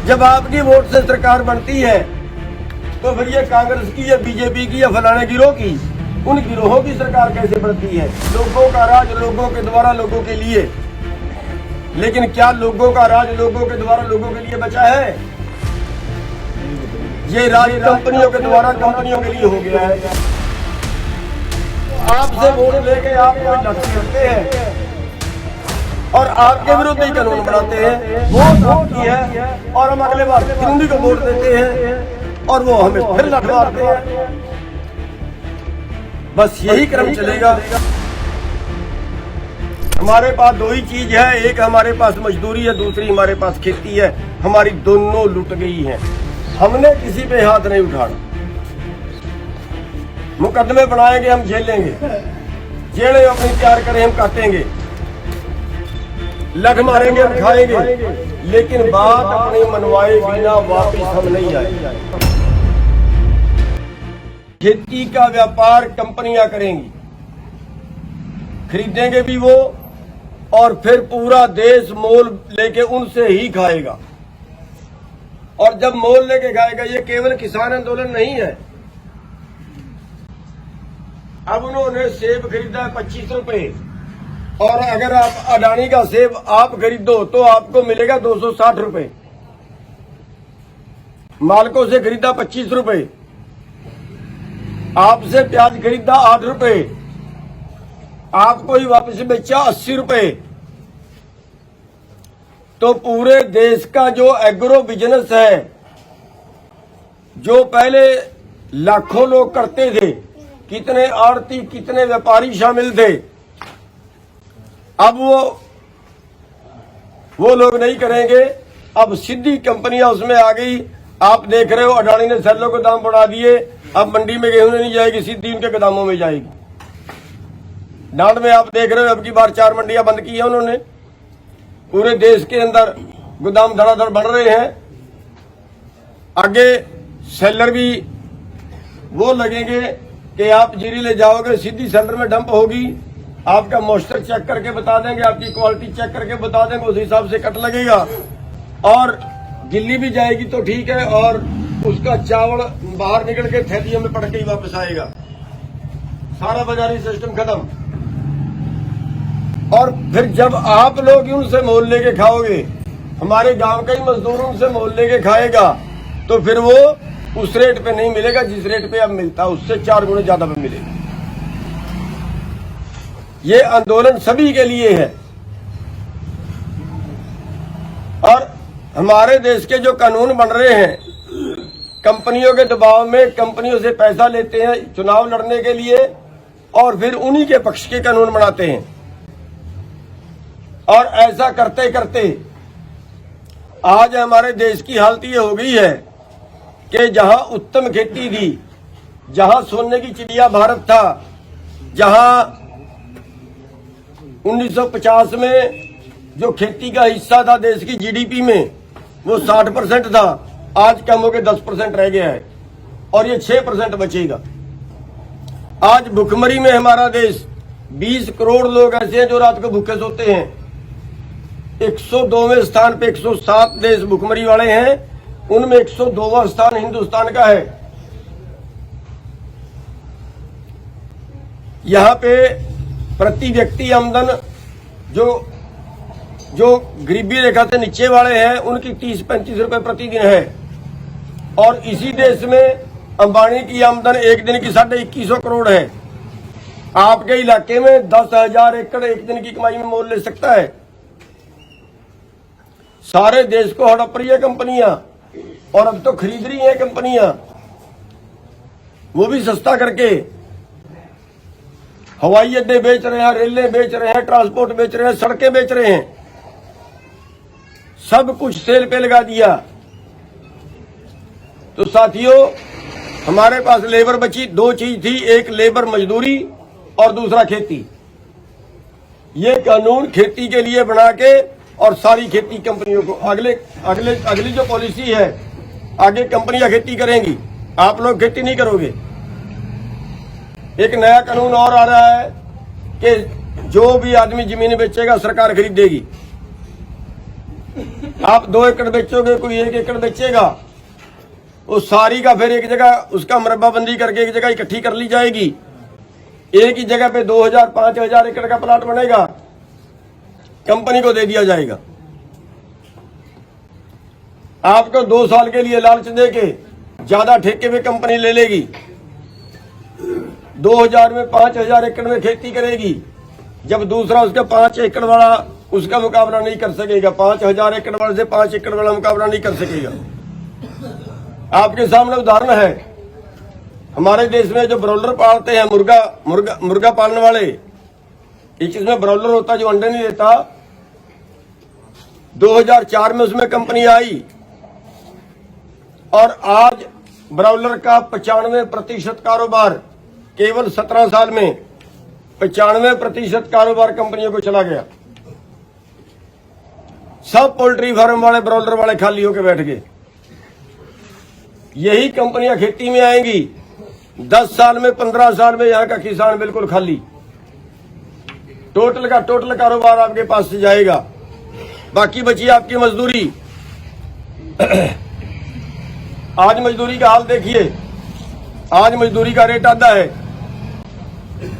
जब आपकी वोट से सरकार बनती है तो फिर ये कांग्रेस की या बीजेपी की या फलाने गिरोह की, उन गिरोहों की सरकार कैसे बनती है? लोगों का राज लोगों के द्वारा लोगों के लिए, लेकिन क्या लोगों का राज लोगों के द्वारा लोगों के लिए बचा है? ये राज कंपनियों के द्वारा कंपनियों के लिए हो गया है। आपसे वोट लेके आप कोई लड़ते करते हैं और आपके विरुद्ध ही कानून बनाते हैं। वोट आपकी है और हम अगले बार फिर उन्हीं को वोट देते हैं और वो हमें फिर लड़वाते हैं। बस यही क्रम चलेगा। हमारे पास दो ही चीज है, एक हमारे पास मजदूरी है, दूसरी हमारे पास खेती है। हमारी दोनों लुट गई हैं। हमने किसी पे हाथ नहीं उठाना। मुकदमे बनाएंगे हम झेलेंगे, जेड़े अपनी तैयार करें हम काटेंगे, लठ मारेंगे हम खाएंगे, लेकिन बात अपनी मनवाए बिना वापिस हम नहीं आएंगे। खेती का व्यापार कंपनियां करेंगी, खरीदेंगे भी वो और फिर पूरा देश मोल लेके उनसे ही खाएगा। और जब मोल लेके खाएगा, ये केवल किसान आंदोलन नहीं है। अब उन्होंने सेब खरीदा है 25 रुपए और अगर आप अडानी का सेब आप खरीदो तो आपको मिलेगा 260 रुपए। मालकों से खरीदा 25 रुपए, आपसे प्याज खरीदा 8 रुपए, आपको ही वापस बेचा 80 रुपए। तो पूरे देश का जो एग्रो बिजनेस है, जो पहले लाखों लोग करते थे, कितने आड़ती कितने व्यापारी शामिल थे, अब वो लोग नहीं करेंगे। अब सीधी कंपनियां उसमें आ गई। आप देख रहे हो अडानी ने सेलों के दाम बढ़ा दिए। अब मंडी में गेहूं नहीं जाएगी, सीधी उनके गोदामों में जाएगी। डांड में आप देख रहे हो अब की बार 4 मंडियां बंद की है उन्होंने। पूरे देश के अंदर गोदाम धड़ाधड़ बढ़ रहे हैं। आगे सेलर भी वो लगेंगे कि आप जीरी ले जाओगे, सीधी सेलर में डंप होगी। आपका मॉइस्चर चेक करके बता देंगे, आपकी क्वालिटी चेक करके बता देंगे, उस हिसाब से कट लगेगा। और गिल्ली भी जाएगी तो ठीक है, और उसका चावल बाहर निकल के थैलियों में पड़ के ही वापस आएगा। सारा बाजारी सिस्टम खत्म। और फिर जब आप लोग उनसे मोल लेके खाओगे, हमारे गांव का ही मजदूर उनसे मोल लेके खाएगा, तो फिर वो उस रेट पे नहीं मिलेगा जिस रेट पे अब मिलता है, उससे 4 गुना ज्यादा पे मिलेगा। ये आंदोलन सभी के लिए है। और हमारे देश के जो कानून बन रहे हैं, कंपनियों के दबाव में कंपनियों से पैसा लेते हैं चुनाव लड़ने के लिए और फिर उन्हीं के पक्ष के कानून बनाते हैं। और ऐसा करते करते आज हमारे देश की हालत ये हो गई है कि जहां उत्तम खेती थी, जहां सोने की चिड़िया भारत था, जहां 1950 में जो खेती का हिस्सा था देश की जीडीपी में वो 60% था, आज कम होकर 10% रह गया है और ये 6% बचेगा। आज भुखमरी में हमारा देश, 20 करोड़ लोग ऐसे हैं जो रात को भूखे सोते हैं। 102वें स्थान पे 107 देश भुखमरी वाले हैं, उनमें 102वां स्थान हिंदुस्तान का है। यहां पे प्रति व्यक्ति आमदन जो गरीबी रेखा से नीचे वाले हैं उनकी 30-35 रुपए प्रतिदिन है। और इसी देश में अंबानी की आमदन एक दिन की 2150 करोड़ है। आपके इलाके में 10,000 एकड़ एक दिन की कमाई में मोल ले सकता है। सारे देश को हड़प रही है कंपनियां, और अब तो खरीद रही है कंपनियां, वो भी सस्ता करके। हवाई अड्डे बेच रहे हैं, रेलें बेच रहे हैं, ट्रांसपोर्ट बेच रहे हैं, सड़कें बेच रहे हैं, सब कुछ सेल पे लगा दिया। तो साथियों, हमारे पास लेबर बची, 2 चीज थी, एक लेबर मजदूरी और दूसरा खेती। ये कानून खेती के लिए बना के और सारी खेती कंपनियों को अगली जो पॉलिसी है, आगे कंपनियां खेती करेंगी, आप लोग खेती नहीं करोगे। एक नया कानून और आ रहा है कि जो भी आदमी जमीन बेचेगा सरकार खरीदेगी। आप 2 एकड़ बेचोगे, कोई 1 एकड़ बेचेगा, वो सारी का फिर एक जगह उसका मरब्बाबंदी करके एक जगह इकट्ठी कर ली जाएगी। एक ही जगह पे 2000 5000 एकड़ का प्लाट बनेगा, कंपनी को दे दिया जाएगा। आपको 2 साल के लिए लालच देके ज्यादा ठेके पे कंपनी ले लेगी। 2000 में 5000 एकड़ में खेती करेगी, जब दूसरा उसका 5 एकड़ वाला उसका मुकाबला नहीं कर सकेगा, 5000 एकड़ वाले से 5 एकड़ वाला मुकाबला नहीं कर सकेगा। आपके सामने उदाहरण है, हमारे देश में जो ब्रॉयलर पालते हैं, मुर्गा पालने वाले, एक चीज में ब्रॉयलर होता है जो अंडे नहीं देता। 2004 में उसमें कंपनी आई और आज ब्रॉयलर का 95% कारोबार केवल 17 साल में 95% कारोबार कंपनियों को चला गया। सब पोल्ट्री फार्म वाले ब्रॉयलर वाले खाली होकर बैठ गए। यही कंपनियां खेती में आएंगी, 10 साल में 15 साल में यहां का किसान बिल्कुल खाली। टोटल का टोटल कारोबार आपके पास से जाएगा, बाकी बची आपकी मजदूरी। आज मजदूरी का हाल देखिए, आज मजदूरी का रेट आधा है।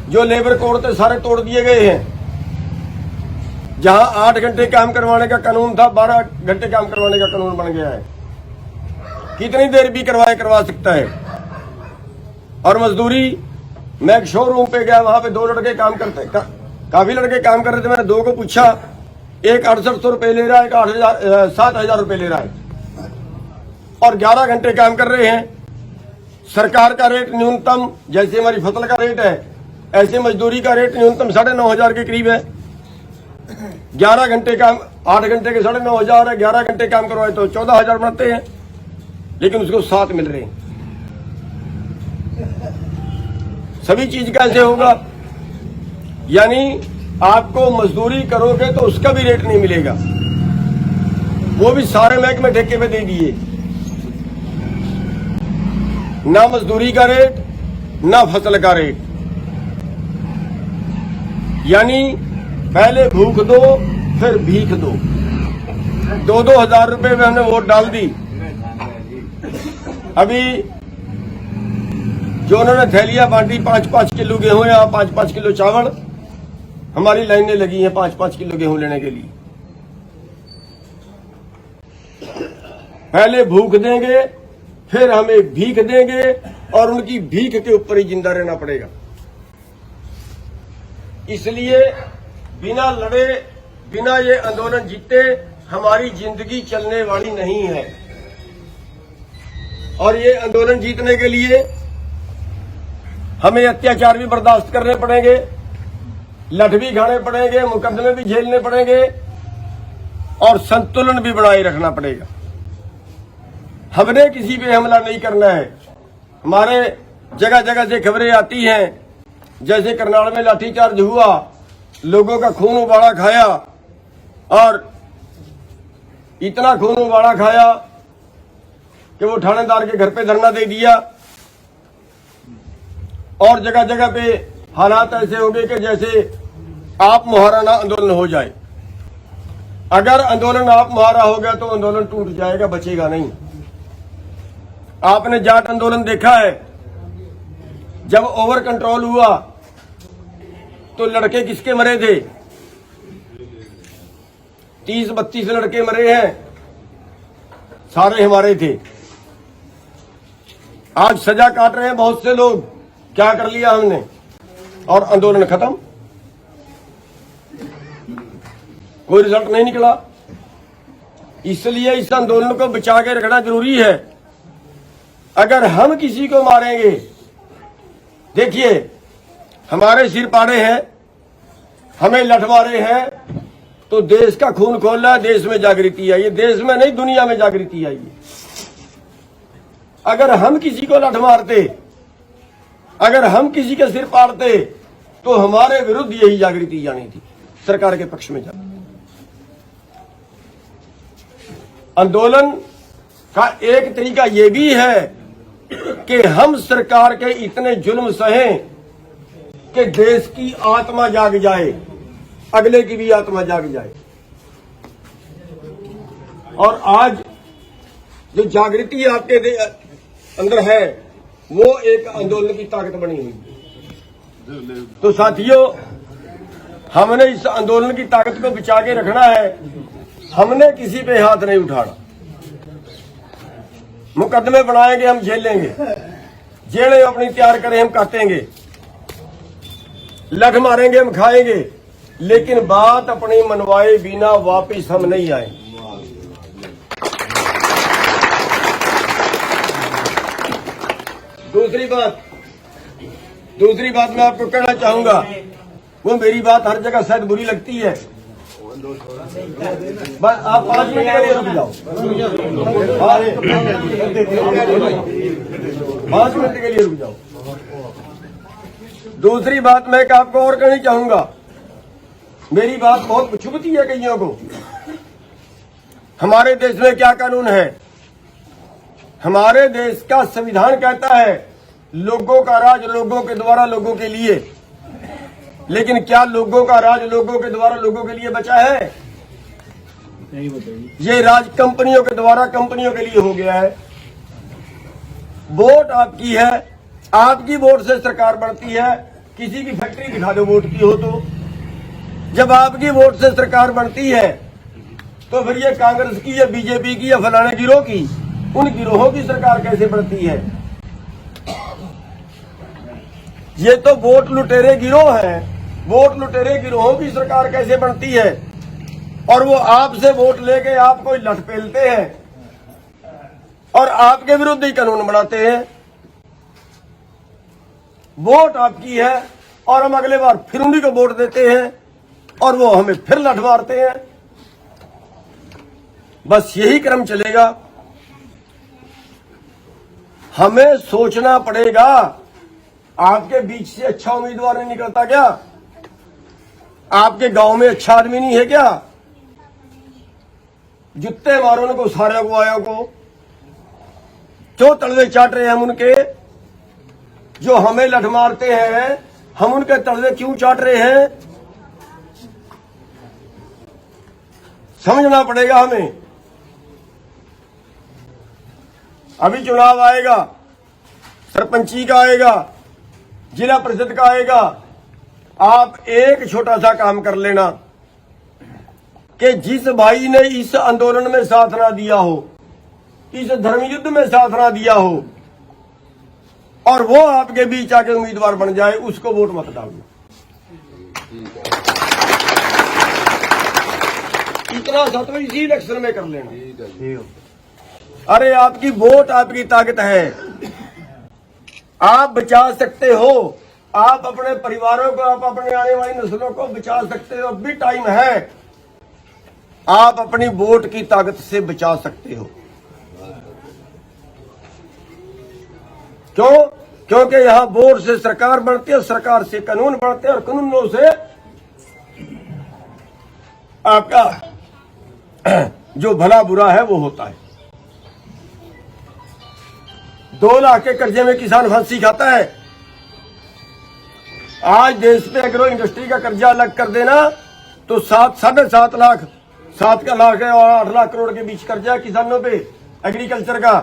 जो लेबर कोड थे सारे तोड़ दिए गए हैं। जहां 8 घंटे काम करवाने का कानून था, 12 घंटे काम करवाने का कानून बन गया है। कितनी देर भी करवा सकता है। और मजदूरी, मैं एक शोरूम पे गया, वहां पे 2 लड़के काम करते, काफी लड़के काम कर रहे थे। मैंने 2 को पूछा, एक 6800 रुपए ले रहा है, एक 7000 रुपए ले रहा है और 11 घंटे काम कर रहे हैं। सरकार का रेट न्यूनतम, जैसे हमारी फसल का रेट है, ऐसे मजदूरी का रेट न्यूनतम 9500 के करीब है। 11 घंटे काम, 8 घंटे के 9500 है, 11 घंटे काम करवाए तो 14000 बनाते हैं, लेकिन उसको 7 मिल रहे हैं। सभी चीज कैसे होगा? यानी आपको मजदूरी करोगे तो उसका भी रेट नहीं मिलेगा, वो भी सारे महकमे ठेके पे दे दिए। ना मजदूरी का रेट, ना फसल का रेट। यानी पहले भूख दो फिर भीख दो। 2-2 हजार रुपए में हमने वोट डाल दी। अभी जो उन्होंने थैलियां बांटी, 5-5 किलो गेहूं या 5-5 किलो चावल, हमारी लाइनें लगी हैं 5-5 किलो गेहूं लेने के लिए। पहले भूख देंगे, फिर हमें भीख देंगे और उनकी भीख के ऊपर ही जिंदा रहना पड़ेगा। इसलिए बिना लड़े, बिना ये आंदोलन जीते हमारी जिंदगी चलने वाली नहीं है। और ये आंदोलन जीतने के लिए हमें अत्याचार भी बर्दाश्त करने पड़ेंगे, लठ भी खाने पड़ेंगे, मुकदमे भी झेलने पड़ेंगे और संतुलन भी बनाए रखना पड़ेगा। हमने किसी पे हमला नहीं करना है। हमारे जगह जगह से खबरें आती हैं, जैसे करनाल में लाठीचार्ज हुआ, लोगों का खून उबाला खाया और इतना खून उबाला खाया कि वो थानेदार के घर पे धरना दे दिया। और जगह जगह पे हालात ऐसे हो गए कि जैसे आप मुहाराना आंदोलन हो जाए। अगर आंदोलन आप मुहारा हो गया तो आंदोलन टूट जाएगा, बचेगा नहीं। आपने जाट आंदोलन देखा है, जब ओवर कंट्रोल हुआ तो लड़के किसके मरे थे? 30-32 लड़के मरे हैं, सारे हमारे थे। आज सजा काट रहे हैं बहुत से लोग। क्या कर लिया हमने? और आंदोलन खत्म, कोई रिजल्ट नहीं निकला। इसलिए इस आंदोलन को बचा के रखना जरूरी है। अगर हम किसी को मारेंगे, देखिए हमारे सिर पाड़े हैं, हमें लठमारे हैं, तो देश का खून खोला, देश में जागृति आई है। देश में नहीं, दुनिया में जागृति आई है। अगर हम किसी को लठ मारते, अगर हम किसी के सिर पाड़ते, तो हमारे विरुद्ध यही जागृति जानी थी, सरकार के पक्ष में जानी। आंदोलन का एक तरीका यह भी है कि हम सरकार के इतने जुल्म सहें कि देश की आत्मा जाग जाए, अगले की भी आत्मा जाग जाए। और आज जो जागृति आपके अंदर है वो एक आंदोलन की ताकत बनी हुई। तो साथियों, हमने इस आंदोलन की ताकत को बचा के रखना है। हमने किसी पे हाथ नहीं उठाना। मुकदमे बनाएंगे हम झेलेंगे, जेलें अपनी तैयार करें हम काटेंगे, लठ मारेंगे हम खाएंगे, लेकिन बात अपनी मनवाए बिना वापिस हम नहीं आए। दूसरी बात मैं आपको कहना चाहूंगा, वो मेरी बात हर जगह शायद बुरी लगती है, बस आप 5 मिनट के लिए रुक जाओ। 5 मिनट के लिए रुक जाओ। दूसरी बात मैं आपको और कहनी चाहूंगा, मेरी बात बहुत चुभती है कईयों को। हमारे देश में क्या कानून है? हमारे देश का संविधान कहता है लोगों का राज लोगों के द्वारा लोगों के लिए, लेकिन क्या लोगों का राज लोगों के द्वारा लोगों के लिए बचा है? नहीं बताइए। ये राज कंपनियों के द्वारा कंपनियों के लिए हो गया है। वोट आपकी है, आपकी वोट से सरकार बनती है। किसी की फैक्ट्री दिखा दो वोट की हो तो। जब आपकी वोट से सरकार बनती है तो फिर ये कांग्रेस की या बीजेपी की या फलाने गिरोह की, उन गिरोहों की सरकार कैसे बनती है? ये तो वोट लुटेरे गिरोह हैं। वोट लुटेरे गिरोहों की सरकार कैसे बनती है? और वो आपसे वोट लेके आपको लठ पेलते हैं और आपके विरुद्ध ही कानून बनाते हैं। वोट आपकी है और हम अगले बार फिर उन्हीं को वोट देते हैं और वो हमें फिर लठ मारते हैं। बस यही क्रम चलेगा। हमें सोचना पड़ेगा। आपके बीच से अच्छा उम्मीदवार नहीं निकलता क्या? आपके गांव में अच्छा आदमी नहीं है क्या? जुत्ते मारो उनको, सारे अगुवायों को। क्यों तलवे चाट रहे हैं हम उनके? जो हमें लठ मारते हैं हम उनके तलवे क्यों चाट रहे हैं? समझना पड़ेगा हमें। अभी चुनाव आएगा, सरपंची का आएगा, जिला परिषद का आएगा। आप एक छोटा सा काम कर लेना कि जिस भाई ने इस आंदोलन में साथ ना दिया हो, इस धर्म युद्ध में साथ ना दिया हो, और वो आपके बीच आके उम्मीदवार बन जाए, उसको वोट मत डालना। इतना सा तो इसी इलेक्शन में कर लेना। अरे आपकी वोट आपकी ताकत है। आप बचा सकते हो, आप अपने परिवारों को, आप अपने आने वाली नस्लों को बचा सकते हो। अब भी टाइम है। आप अपनी वोट की ताकत से बचा सकते हो। क्यों? क्योंकि यहां वोट से सरकार बनती है, सरकार से कानून बनते हैं और कानूनों से आपका जो भला बुरा है वो होता है। 2 लाख के कर्जे में किसान फांसी खाता है। आज देश पे एग्रो इंडस्ट्री का कर्जा अलग कर देना तो 7.5 लाख, 7 लाख है और 8 लाख करोड़ के बीच कर्जा है किसानों पे एग्रीकल्चर का।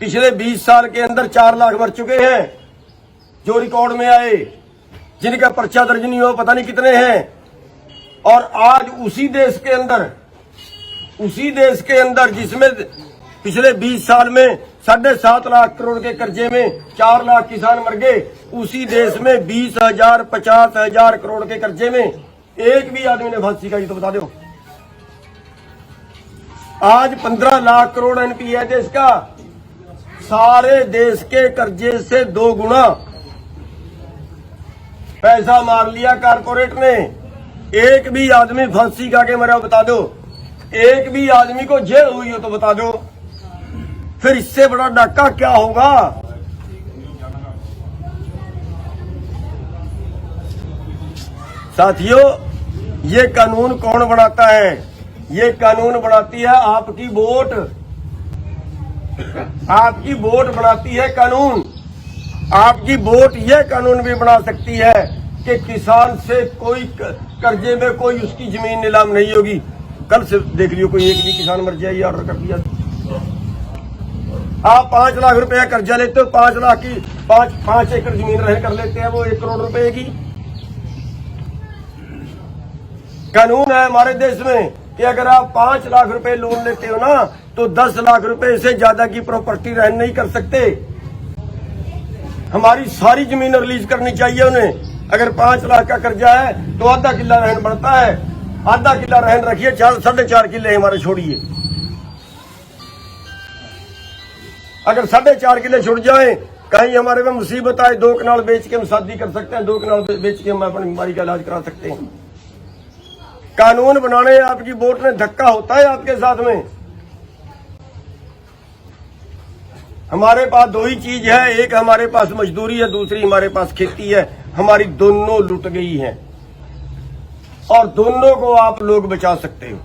पिछले 20 साल के अंदर 4 लाख मर चुके हैं जो रिकॉर्ड में आए, जिनका पर्चा दर्ज नहीं हो पता नहीं कितने हैं। और आज उसी देश के अंदर जिसमें पिछले 20 साल में 7.5 लाख करोड़ के कर्जे में 4 लाख किसान मर गए, उसी देश में 20,000 50,000 करोड़ के कर्जे में एक भी आदमी ने फांसी खाई तो बता दो। आज 15 लाख करोड़ एनपी है देश का। सारे देश के कर्जे से 2 गुना पैसा मार लिया कारपोरेट ने। एक भी आदमी फांसी खा के मरा बता दो। एक भी आदमी को जेल हुई हो तो बता दो। फिर इससे बड़ा डाका क्या होगा? साथियों, ये कानून कौन बनाता है? ये कानून बनाती है आपकी वोट। आपकी वोट बनाती है कानून। आपकी वोट यह कानून भी बना सकती है कि किसान से कोई कर्जे में कोई उसकी जमीन नीलाम नहीं होगी। कल से देख लियो कोई एक भी किसान मर जाए, ये ऑर्डर कर दिया। आप 5 लाख रुपया कर्जा लेते हो, 5 लाख की 5 एकड़ जमीन रह कर लेते हैं वो 1 करोड़ रुपए की। कानून है हमारे देश में कि अगर आप 5 लाख रुपए लोन लेते हो ना तो 10 लाख रुपए से ज्यादा की प्रॉपर्टी रहन नहीं कर सकते। हमारी सारी जमीन रिलीज करनी चाहिए उन्हें। अगर 5 लाख का कर्जा है तो आधा किला रहन बढ़ता है, आधा किला रहन रखिए, 4.5 किले हमारे छोड़िए। अगर 4.5 किले छुट जाए, कहीं हमारे में मुसीबत आए, 2 कनाल बेच के हम शादी कर सकते हैं, 2 कनाल बेच के हम अपनी बीमारी का इलाज करा सकते हैं। कानून बनाने आपकी वोट ने धक्का होता है आपके साथ में। हमारे पास 2 ही चीज है, एक हमारे पास मजदूरी है, दूसरी हमारे पास खेती है। हमारी दोनों लुट गई हैं और दोनों को आप लोग बचा सकते हो।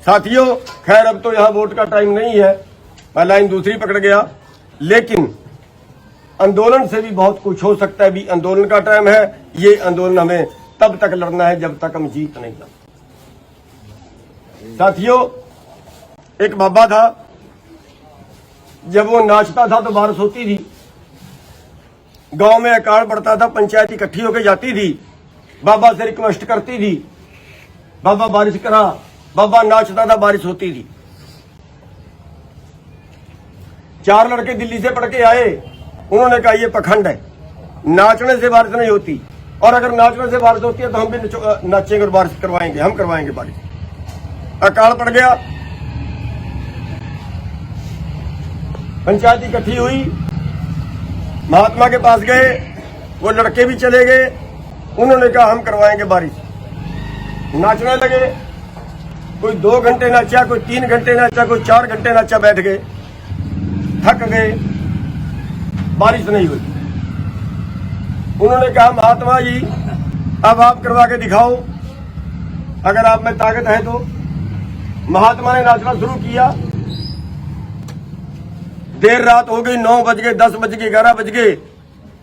साथियों, खैर अब तो यहां वोट का टाइम नहीं है, मैं लाइन दूसरी पकड़ गया, लेकिन आंदोलन से भी बहुत कुछ हो सकता है। भी आंदोलन का टाइम है, ये आंदोलन हमें तब तक लड़ना है जब तक हम जीत नहीं जाते। साथियों, एक बाबा था, जब वो नाचता था तो बारिश होती थी, गांव में अकाल पड़ता था, पंचायत इकट्ठी होकर जाती थी, बाबा से रिक्वेस्ट करती थी, बाबा बारिश करा। बाबा नाचता था, बारिश होती थी। 4 लड़के दिल्ली से पढ़ के आए, उन्होंने कहा ये पखंड है, नाचने से बारिश नहीं होती, और अगर नाचने से बारिश होती है तो हम भी नाचेंगे और बारिश करवाएंगे, हम करवाएंगे बारिश। अकाल पड़ गया, पंचायत इकट्ठी हुई, महात्मा के पास गए, वो लड़के भी चले गए, उन्होंने कहा हम करवाएंगे बारिश। नाचने लगे, कोई 2 घंटे नाचा, कोई 3 घंटे नाचा, कोई 4 घंटे नाचा, बैठ गए, थक गए, बारिश नहीं हुई। उन्होंने कहा महात्मा जी अब आप करवा के दिखाओ, अगर आप में ताकत है तो। महात्मा ने नाचना शुरू किया, देर रात हो गई, 9 बज गए, 10 बज गए, 11 बज गए,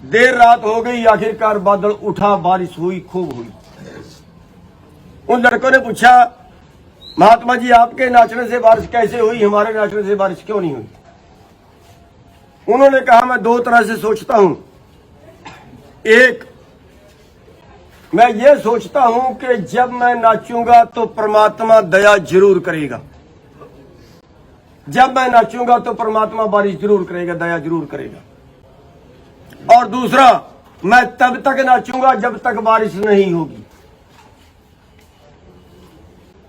देर रात हो गई, आखिरकार बादल उठा, बारिश हुई, खूब हुई। उन लड़कों ने पूछा महात्मा जी आपके नाचने से बारिश कैसे हुई, हमारे नाचने से बारिश क्यों नहीं हुई? उन्होंने कहा मैं 2 तरह से सोचता हूं। एक, मैं ये सोचता हूं कि जब मैं नाचूंगा तो परमात्मा दया जरूर करेगा, जब मैं नाचूंगा तो परमात्मा बारिश जरूर करेगा, दया जरूर करेगा। और दूसरा, मैं तब तक नाचूंगा जब तक बारिश नहीं होगी।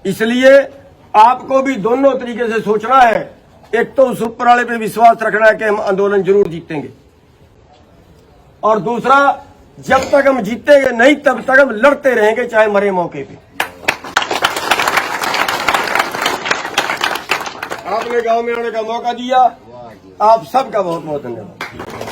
इसलिए आपको भी दोनों तरीके से सोचना है। एक तो उस ऊपर वाले पे विश्वास रखना है कि हम आंदोलन जरूर जीतेंगे, और दूसरा, जब तक हम जीतेंगे नहीं तब तक हम लड़ते रहेंगे, चाहे मरे मौके पे। आपने गांव में आने का मौका दिया, आप सबका बहुत बहुत धन्यवाद।